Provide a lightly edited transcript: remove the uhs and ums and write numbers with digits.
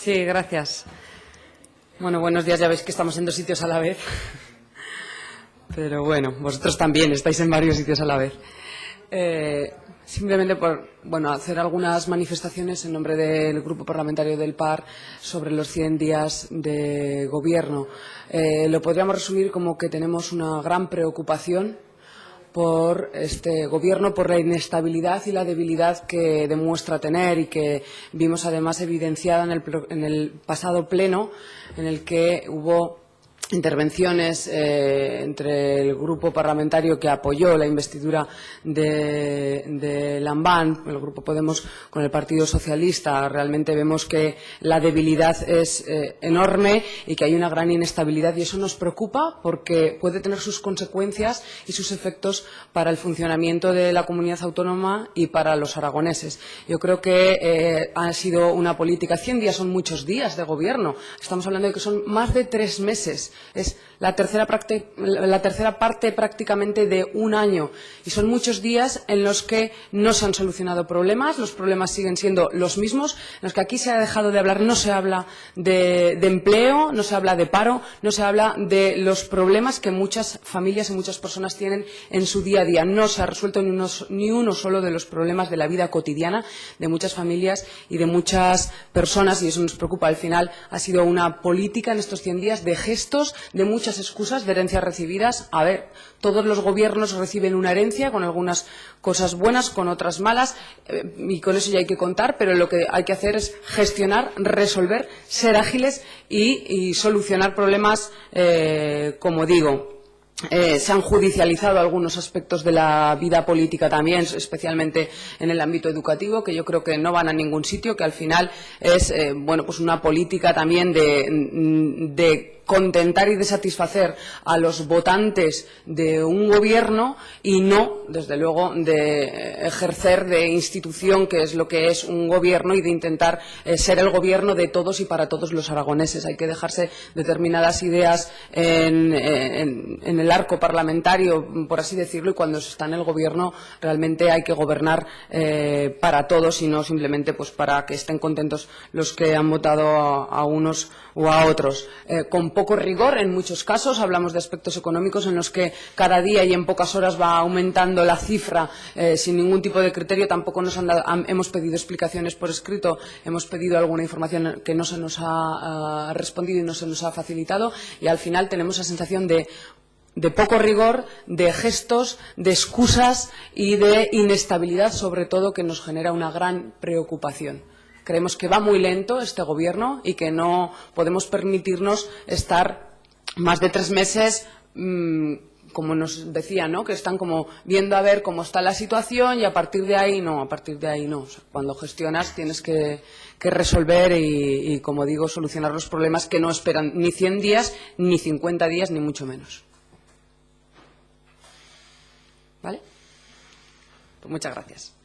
Sí, gracias. Bueno, buenos días. Ya veis que estamos en 2 sitios a la vez. Pero bueno, vosotros también estáis en varios sitios a la vez. Simplemente por hacer algunas manifestaciones en nombre del Grupo Parlamentario del PAR sobre los 100 días de gobierno. Lo podríamos resumir como que tenemos una gran preocupación por este gobierno, por la inestabilidad y la debilidad que demuestra tener y que vimos además evidenciada en el pasado pleno, en el que hubo intervenciones entre el grupo parlamentario que apoyó la investidura de Lambán, el grupo Podemos, con el Partido Socialista. Realmente vemos que la debilidad es enorme y que hay una gran inestabilidad, y eso nos preocupa porque puede tener sus consecuencias y sus efectos para el funcionamiento de la comunidad autónoma y para los aragoneses. Yo creo que ha sido una política. 100 días son muchos días de gobierno. Estamos hablando de que son más de 3 meses. Es la tercera parte prácticamente de un año, y son muchos días en los que no se han solucionado problemas, los problemas siguen siendo los mismos, en los que aquí se ha dejado de hablar. No se habla de empleo, no se habla de paro, no se habla de los problemas que muchas familias y muchas personas tienen en su día a día. No se ha resuelto ni uno solo de los problemas de la vida cotidiana de muchas familias y de muchas personas, y eso nos preocupa. Al final ha sido una política en estos 100 días de gestos, de muchas excusas, de herencias recibidas. A ver, todos los gobiernos reciben una herencia, con algunas cosas buenas, con otras malas, y con eso ya hay que contar, pero lo que hay que hacer es gestionar, resolver, ser ágiles y solucionar problemas, como digo. Se han judicializado algunos aspectos de la vida política también, especialmente en el ámbito educativo, que yo creo que no van a ningún sitio, que al final es pues una política también de contentar y de satisfacer a los votantes de un gobierno, y no, desde luego, de ejercer de institución, que es lo que es un gobierno, y de intentar ser el gobierno de todos y para todos los aragoneses. Hay que dejarse determinadas ideas en el arco parlamentario, por así decirlo, y cuando se está en el gobierno realmente hay que gobernar para todos, y no simplemente pues para que estén contentos los que han votado a unos o a otros. Con poco rigor en muchos casos. Hablamos de aspectos económicos en los que cada día y en pocas horas va aumentando la cifra sin ningún tipo de criterio. Tampoco nos han dado, hemos pedido explicaciones por escrito, hemos pedido alguna información que no se nos ha respondido y no se nos ha facilitado, y al final tenemos la sensación de poco rigor, de gestos, de excusas y de inestabilidad, sobre todo, que nos genera una gran preocupación. Creemos que va muy lento este gobierno y que no podemos permitirnos estar más de 3 meses, como nos decía, ¿no?, que están como viendo a ver cómo está la situación, y a partir de ahí no. O sea, cuando gestionas tienes que resolver y, como digo, solucionar los problemas que no esperan ni 100 días, ni 50 días, ni mucho menos. ¿Vale? Pues muchas gracias.